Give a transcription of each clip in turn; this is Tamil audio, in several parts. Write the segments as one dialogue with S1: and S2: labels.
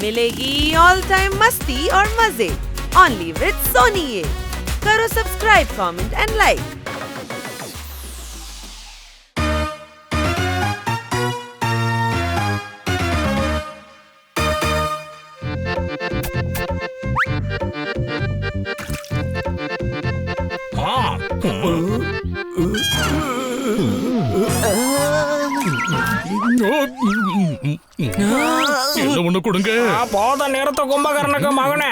S1: मिलेगी ऑल टाइम मस्ती और मजे ओनली विद सोनी। ये करो सब्सक्राइब, कमेंट एंड लाइक।
S2: என்ன ஒண்ணு கொடுங்க.
S3: போத நேரத்தை கும்பகர்ணக்கு மகனே.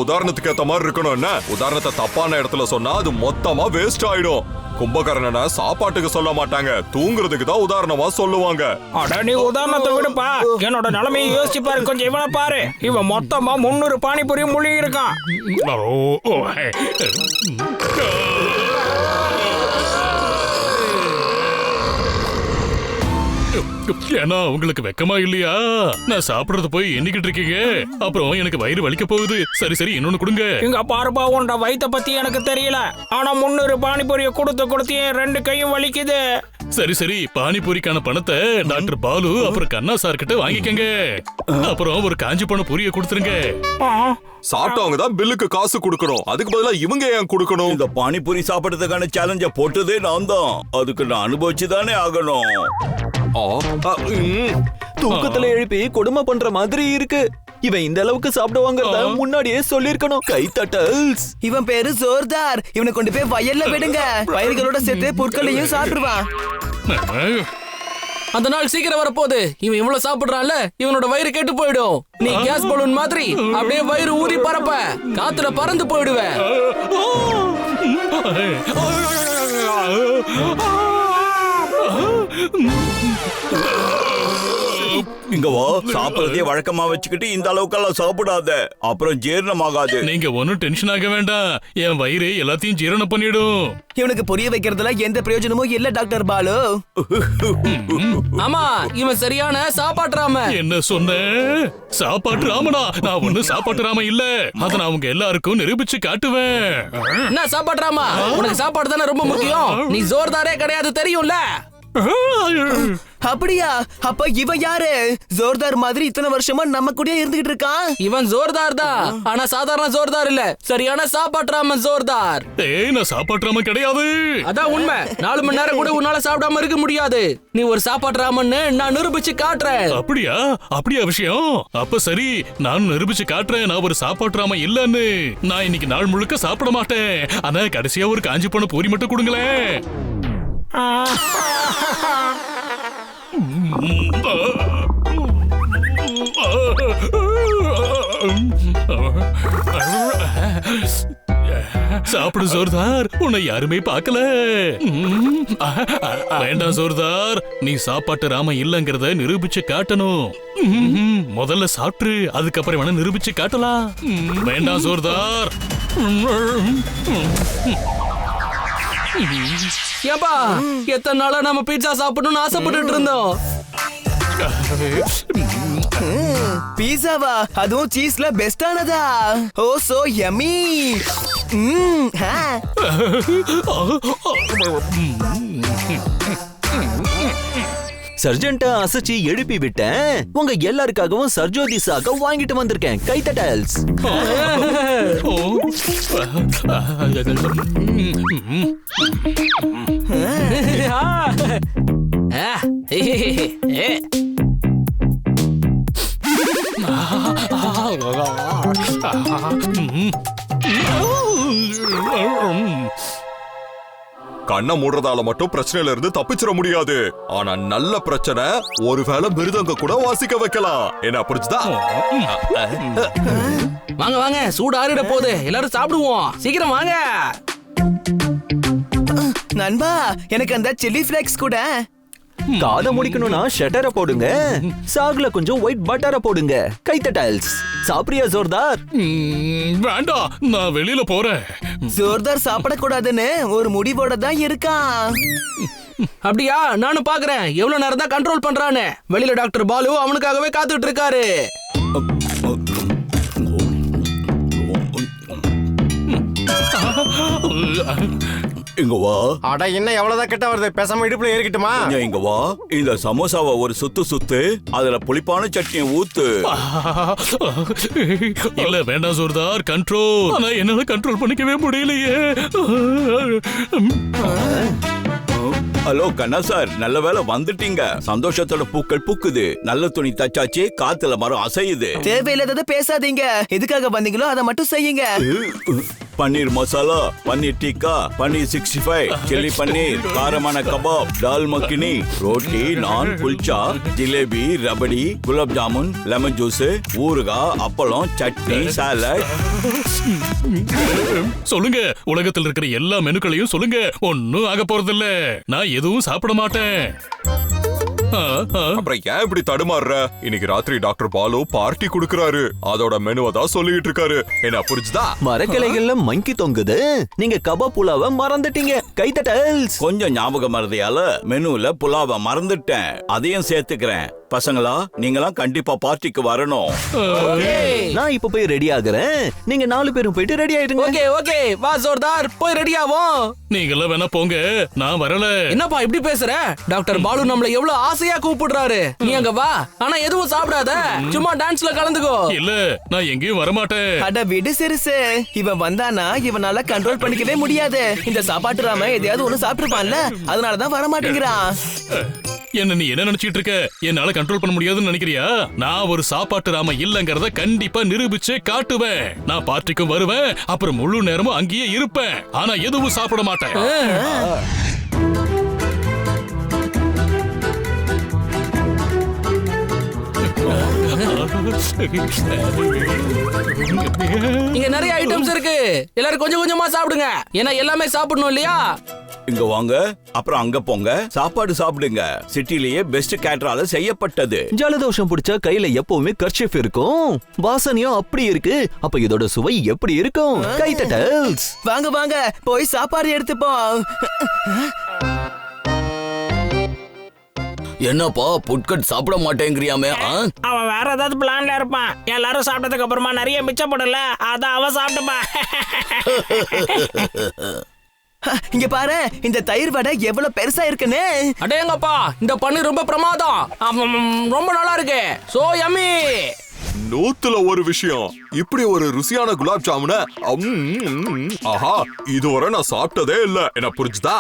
S4: உதாரணத்துக்கு ஏத்த மாதிரி இருக்கணும். என்ன உதாரணத்தை தப்பான இடத்துல சொன்னா அது மொத்தமா வேஸ்ட் ஆயிடும். கும்பகர்ணனை சாப்பாட்டுக்கு சொல்ல மாட்டாங்க, தூங்குறதுக்கு தான் உதாரணமா சொல்லுவாங்க.
S3: அட நீ உதாரணத்தை விடுப்பா, என்னோட நிலைமையை யோசிச்சு பாரு. கொஞ்சம் இவனை பாரு, இவன் மொத்தமா 300 பானிபூரி முழுகி இருக்கான்.
S2: ஏன்னா உங்களுக்கு வெக்கமா இல்லையா? நான் சாப்பிடுறது போய் எண்ணிக்கிட்டு இருக்கீங்க, அப்புறம் எனக்கு வயிறு வலிக்க போகுது. சரி சரி இன்னொன்னு கொடுங்க.
S3: இங்க பாருப்பா, உன்ட வயிற்ற பத்தி எனக்கு தெரியல, ஆனா 300 பானிபூரியை கொடுத்து என் 2 கையும் வலிக்குது.
S2: சரி சரி, பானிபூரிக்கான பணத்தை டாக்டர் பாலு அப்புறம் கண்ணா சார் கிட்ட வாங்கிக்கங்க. அப்புறம் ஒரு காஞ்சி போன பூரியை கொடுத்துருங்க.
S4: சாப்பிட்டவங்க தான் பில்லுக்கு காசு கொடுக்கணும், அதுக்கு பதிலா இவங்க ஏன் கொடுக்கணும்?
S5: இந்த பானிபூரி சாப்பிடுறதுக்கான சேலஞ்ச போட்டதே நான் தான், அதுக்கு நான் அனுபவிச்சுதானே ஆகணும்.
S6: தூக்கத்துல எழுப்பி கொடுமை பண்ற மாதிரி இருக்கு. இவன் இந்த அளவுக்கு சாப்பிடுவாங்கறத முன்னாடியே சொல்லிருக்கணும். கைத்தட்டல்ஸ்.
S7: இவன் பேரு ஜோர்தார். இவனை கொண்டு போய் வயல்ல விடுங்க, பயிர்களோட சேர்த்து புற்களையும் சாப்பிடுவான்.
S8: அந்த நாள் சீக்கிரம் வரப்போகுது. இவன் இவ்வளவு சாப்பிடுறான்ல, இவனோட வயிறு கெட்டு போயிடும். நீ கேஸ் பலூன் மாதிரி அப்படியே வயிறு ஊதி பறப்ப, காத்துல பறந்து போயிடுவ.
S5: இங்க வா, சாப்பிடுறதே வழக்கமா வச்சுக்கிட்டு இந்த அளவுக்கெல்லாம் சாப்பிடாத, அப்புறம் ஜீரணமாகாது.
S2: நீங்க ஒன்னும் டென்ஷன் ஆக வேண்டாம், என் வயிறு எல்லாத்தையும் ஜீரணம் பண்ணிடும்.
S7: இவனுக்கு புரிய வைக்கிறதுல எந்த பிரயோஜனமும் இல்ல டாக்டர் பாலு.
S8: ஆமா, இவன் சரியான சாப்பாட்டுறாம.
S2: என்ன சொன்ன? சாப்பாட்டு ராமனா? நான் ஒண்ணு சாப்பாட்டு ராம இல்ல, அத நான் அவங்க எல்லாருக்கும் நிரூபிச்சு காட்டுவேன்.
S8: என்ன சாப்பாட்டுறாமா? உனக்கு சாப்பாடு தானே ரொம்ப முக்கியம். நீ ஜோர்தாரே கிடையாது, தெரியும்ல?
S7: அப்படியா? அப்ப இவன் யாரு? ஜோர்தார் மாதிரி இத்தனை வருஷமா நம்ம கூட இருந்துகிட்டு இருக்கான்.
S8: இவன் ஜோர்தார் தான், ஆனா சாதாரண ஜோர்தார் இல்ல, சரியான சாப்பாட்டுறாம ஜோர்தார்.
S2: ஏய், நான் சாப்பாட்டுறாம கிடையாது.
S8: அதான் உண்மை. 4 மணி நேரம் கூட உன்னால சாப்பிடாம இருக்க முடியாது. நீ ஒரு சாப்பாட்டுறாமன்னு நான் நிரூபிச்சு காட்டுறேன்.
S2: அப்படியா விஷயம்? அப்ப சரி, நான் நிரூபிச்சு காட்டுறேன் நான் ஒரு சாப்பாட்டுறாம இல்லன்னு. நான் இன்னைக்கு நாள் முழுக்க சாப்பிட மாட்டேன், ஆனா கடைசியா ஒரு காஞ்சி போன பூரி மட்டும் கொடுங்களேன். சாப்பிடு ஜோர்தார், உன்னை யாருமே பார்க்கல. வேண்டாம் ஜோர்தார், நீ சாப்பாட்டு ராம இல்லங்கிறத நிரூபிச்சு காட்டணும். முதல்ல சாப்பிட்டு அதுக்கப்புறம் வேணா நிரூபிச்சு காட்டலாம். வேண்டாம் ஜோர்தார்.
S8: ஏப்பா, எத்தனை நாளா நம்ம பீட்சா சாப்பிடணும்னு ஆசைப்பட்டு இருந்தோம்.
S7: பீஸாவா? அதுவும் சீஸ்ல பெஸ்டானதா? ஓ சோ யம்மி.
S6: சர்ஜென்ட்ட அசச்சி எழுப்பி விட்டேன். உங்க எல்லாருக்காகவும் சர்ஜோதி சாக வாங்கிட்டு வந்திருக்கேன். கைத்தட்டல்ஸ்.
S4: கண்ணை மூடுறதால மட்டும் பிரச்சனையில இருந்து தப்பிச்சிட முடியாது. ஆனா நல்ல பிரச்சனை, ஒருவேளை மிருதங்க கூட வாசிக்க வைக்கலாம். என்ன புரிஞ்சுதா?
S8: வாங்க வாங்க, சூடு ஆறிட போகுது, எல்லாரும் சாப்பிடுவோம். சீக்கிரம் வாங்க.
S7: நண்பா, எனக்கு அந்த சில்லி ஃபிளேக்ஸ் கூட.
S6: காதை முடிக்கணும்னா ஷட்டரை போடுங்க, சாகுல கொஞ்சம் ஒயிட் பட்டரை போடுங்க. கைத்தட்டல்ஸ். சாப்பிடுறியா ஜோர்தார்?
S2: வேண்டாம், நான் வெளியில போறேன்.
S7: ஜோர்தார் சாப்பிடக்கூடாதுன்னு ஒரு முடிவோட தான் இருக்கான்.
S8: அப்படியா? நானும் பாக்குறேன் எவ்வளவு நேரம் தான் கண்ட்ரோல் பண்றானே. வெளியில டாக்டர் பாலு அவனுக்காகவே காத்துட்டு இருக்காரு.
S5: இங்க வா.
S9: அட என்ன எவ்வளவுதான் கிட்ட வருது, பேசாம இடுப்புல ஏறிக்கிட்டுமா?
S5: கொஞ்சம் இங்க வா. இந்த சமோசாவை ஒரு சுத்து அதுல புளிப்பான சட்னியை ஊத்து.
S2: இல்ல வேண்டாம் சோர்தார், கண்ட்ரோல். ஆனா என்னால கண்ட்ரோல் பண்ணிக்கவே முடியலையே.
S5: ஹலோ கண்ணா சார், நல்ல வேளை வந்துட்டீங்க. சந்தோஷத்தோட பூக்கள் பூக்குது. நல்ல துணி தச்சாச்சு, காத்துல மரம் அசையுது.
S7: தேவையில்லாததை பேசாதீங்க. எதுக்காக வந்தீங்களோ அதை மட்டும் செய்யுங்க.
S5: பன்னீர் மசாலா, பன்னீர் டிக்கா, பன்னீர் 65, சில்லி பன்னீர், காரமான கபாப், தால் மக்கினி, ரோட்டி, நான், குல்ச்சா, ஜிலேபி, ரபடி, குலாப் ஜாமுன், லெமன் ஜூஸ், ஊறுகாய், அப்பளம், சட்னி, சாலட்.
S2: சொல்லுங்க, உலகத்தில் இருக்கிற எல்லா மெனுக்களையும் சொல்லுங்க. ஒன்னும் ஆக போறதில்ல. நான் எதுவும் சாப்பிட மாட்டேன்.
S4: அப்புறம் ஏன் இப்படி தடுமாறுற? இன்னைக்கு ராத்திரி டாக்டர் பாலு பார்ட்டி குடுக்கறாரு. அதோட மெனுவை தான் சொல்லிட்டு இருக்காரு. என்ன புரிஞ்சுதா?
S6: மரக்கிளைகள்ல மங்கி தொங்குது. நீங்க கபாப் புலாவை மறந்துட்டீங்க. கைத்தட்டல்ஸ்.
S5: கொஞ்சம் ஞாபகம் மறதியால மெனுல புலாவை மறந்துட்டேன். அதையும் சேர்த்துக்கிறேன். பசங்களா, நீங்களாம் கண்டிப்பா பார்ட்டிக்கு வரணும்.
S6: நான் இப்ப போய் ரெடி ஆகுறேன். நீங்க 4 பேரும் போயிட்டு ரெடி ஆயிடுங்க.
S8: ஓகே ஓகே, வா ஜோர்தார், போய் ரெடி ஆவோம்.
S2: நீங்க எல்லாம் வேணா போங்க, நான் வரல.
S8: என்னப்பா இப்படி பேசுற? டாக்டர் பாலு நம்மள எவ்வளவு ஆசையா கூப்பிடுறாரு. நீ அங்க வா, ஆனா எதுவும் சாப்பிடாத. சும்மா டான்ஸ்ல கலந்துக்கோ.
S2: இல்ல, நான் எங்கேயும் வரமாட்டேன்.
S7: அட விடு சிறுசு. இவன் வந்தானா இவனால கண்ட்ரோல் பண்ணிக்கவே முடியாது. இந்த சாப்பாட்டு ராம எதையாவது ஒண்ணு சாப்பிட்டுருப்பான்ல, அதனாலதான் வர மாட்டேங்கிறான்.
S2: என்ன நீ என்ன நினைச்சிட்டு இருக்க? என்னால கண்ட்ரோல் பண்ண முடியாதுன்னு நினைக்கிறியா? நான் ஒரு சாப்பாட்டு ராம இல்லங்கறத கண்டிப்பா நிரூபிச்சே காட்டுவேன். நான் பார்ட்டிக்கும் வருவேன், அப்புறம் முழு நேரமும் அங்கேயே இருப்பேன். ஆனா எதுவும் சாப்பிட மாட்டேன்.
S8: இங்க நிறைய ஐட்டம்ஸ் இருக்கு. எல்லாரும் கொஞ்சம் கொஞ்சமா சாப்பிடுங்க. ஏன்னா எல்லாமே சாப்பிடணும் இல்லையா?
S5: இங்க வாங்க, அப்புறம் அங்க போங்க. சாப்பாடு சாப்பிடுங்க. சிட்டிலேயே பெஸ்ட் கேட்டரால செய்யப்பட்டது.
S6: ஜலதோஷம் பிடிச்சா கையில எப்பவுமே கர்ச்சீஃப் இருக்கும். வாசனையும் அப்படி இருக்கு. அப்ப இதோட சுவை எப்படி இருக்கும்? கைத்தட்டல்ஸ்.
S7: வாங்க வாங்க, போய் சாப்பாடு எடுத்துப்போம்.
S5: என்னப்பா புட்கட் சாப்பிட மாட்டேங்கிறியாமே?
S3: அவன் வேற ஏதாவது பிளான்ல இருப்பான். எல்லாரும் சாப்பிட்டதுக்கு அப்புறமா நிறைய மிச்சப்படல, அதான் அவன் சாப்பிட்டுப்பான்.
S7: இங்க பாரு, இந்த தயிர் வடை எவ்வளவு பெருசா இருக்குன்னு.
S8: அடேங்கப்பா, இந்த பன்னீர் ரொம்ப பிரமாதம். ரொம்ப நல்லா இருக்கு. So yummy.
S4: 100ல ஒரு விஷயம், இப்படி ஒரு ருசியான குலாப் ஜாமுன ஆஹா, இதுவரை நான் சாப்பிட்டதே இல்ல. என்ன புரிஞ்சுதா?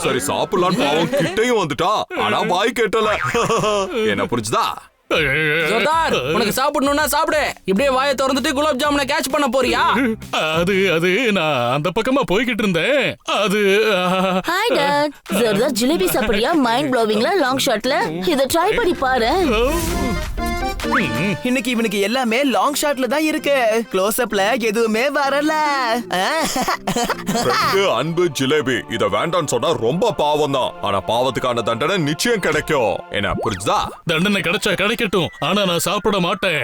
S4: சரி சாப்பிடலாம். பாவம் கிட்டையும் வந்துட்டா, ஆனா வாய் கேட்டல. என்ன புரிஞ்சுதா?
S8: ஜோர்தார், உனக்கு சாப்பிடணும்னா சாப்பிடு. இப்படியே வாயை திறந்துட்டு குலாப் ஜாமுனை கேட்ச் பண்ண போறியா?
S2: அது நான் அந்த பக்கமா போய்கிட்டு இருந்தேன். அது
S10: ஹாய் டாட். ஜோர்தார் ஜிலேபி சாப்பிடுறியா? மைண்ட் ப்ளோவிங்ல லாங் ஷாட்ல இத ட்ரை பண்ணி பாரு.
S7: இன்னைக்கு இவனுக்கு எல்லாமே லாங் ஷாட்ல தான் இருக்கு. க்ளோஸ் அப்ல எதுவுமே வரல.
S4: அன்பு ஜிலேபி, இத வேண்டான்னு சொன்னா ரொம்ப பாவம் தான். ஆனா பாவத்துக்கான தண்டனை நிச்சயம் கிடைக்கும். என்ன புரிஞ்சுதா?
S2: தண்டனை கிடைச்சா கிடைக்கட்டும், ஆனா நான் சாப்பிட மாட்டேன்.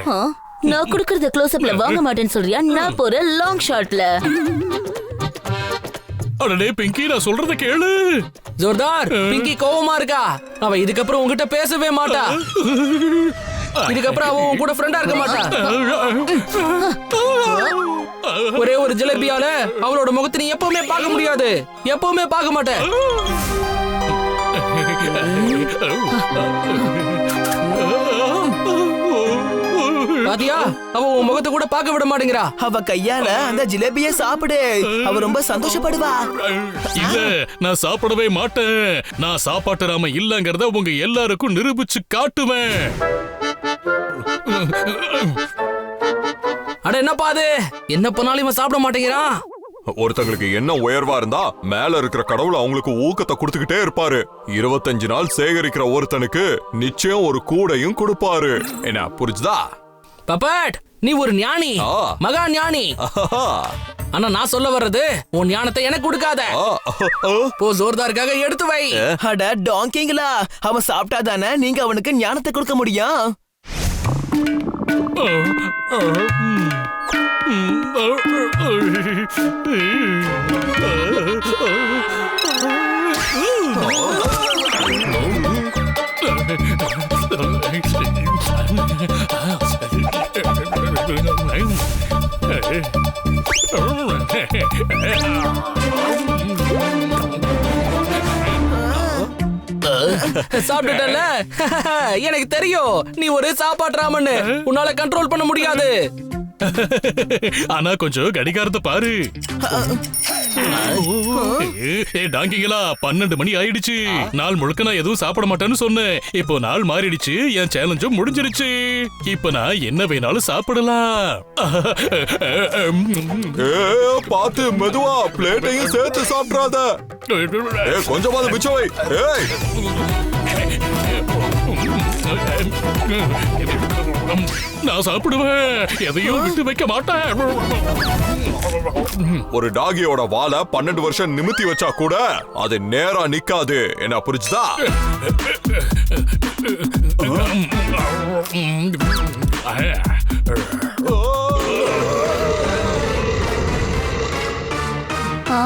S10: நான் குடுக்கறத க்ளோஸ் அப்ல வாங்க மாட்டேன்னு சொல்றியா? நான் போற லாங் ஷாட்ல.
S2: அடடே பிங்கி, நான் சொல்றத கேளு.
S8: ஜோர்தார், பிங்கி கோவமா இருக்கா? அவ இதுக்கப்புறம் உன்கிட்ட பேசவே மாட்டா. இதுக்கப்புறம் அவ உன் கூட ஃப்ரெண்டா இருக்க மாட்டா. ஒரே ஒரு ஜிலேபியால அவளோட முகத்தை நீ எப்பவுமே பார்க்க முடியாது. எப்பவுமே பார்க்க மாட்டேன். பாத்தியா, அவ உன் முகத்தை கூட பார்க்க விட மாட்டேங்கிறா.
S7: அவ கையால அந்த ஜிலேபிய சாப்பிடு. அவ ரொம்ப சந்தோஷப்படுவா.
S2: இல்ல, நான் சாப்பிடவே மாட்டேன். நான் சாப்பாட்டு ராம இல்லங்கறத உங்க எல்லாருக்கும் நிரூபிச்சு காட்டுவேன்.
S8: அட என்னப்பா அது? என்ன பண்ணாலும் இவன் சாப்பிட மாட்டேங்கிறான்.
S4: ஒருத்தங்களுக்கு என்ன உயர்வா இருந்தா மேல இருக்கிற கடவுள் அவங்களுக்கு ஊக்கத்தை கொடுத்துக்கிட்டே இருப்பாரு. 25 நாள் சேகரிக்கிற ஒருத்தனுக்கு நிச்சயம் ஒரு கூடையும் கொடுப்பாரு. என்ன புரிஞ்சுதா?
S8: பப்பட், நீ ஒரு ஞானி, மகா ஞானி. ஆனா நான் சொல்ல வர்றது, உன் ஞானத்தை எனக்கு கொடுக்காத. போ, ஜோர்தாருக்காக எடுத்து வை.
S7: அட டாங்கிங்களா, அவன் சாப்பிட்டாதானே நீங்க அவனுக்கு ஞானத்தை கொடுக்க முடியும்.
S8: சாப்பிட்டுட்டல. எனக்கு தெரியும் நீ ஒரு சாப்பாட்டுறாமன்னு. உன்னால கண்ட்ரோல் பண்ண முடியாது.
S2: ஆனா கொஞ்சம் கடிகாரத்தை பாரு. டாங்கிங்களா, 12 மணி ஆயிடுச்சு. நாள் முழுக்க நான் எதுவும் சாப்பிட மாட்டேன்னு சொன்னேன். இப்போ நாள் மாறிடுச்சு, என் சேலஞ்சும் முடிஞ்சிருச்சு. இப்ப நான் என்ன வேணாலும் சாப்பிடலாம்.
S4: பாத்து மெதுவா, பிளேட்டையும் சேர்த்து சாப்பிடாத. கொஞ்சமாவது மிச்சம் வை.
S2: நான் சாப்பிடுவேன், எதையும் விட்டு வைக்க மாட்டேன்.
S4: ஒரு டாகியோட வாலை 12 வருஷம் நிமித்தி வச்சா கூட அது நேரா நிக்காது. என்ன புரிஞ்சுதா?
S10: ஆ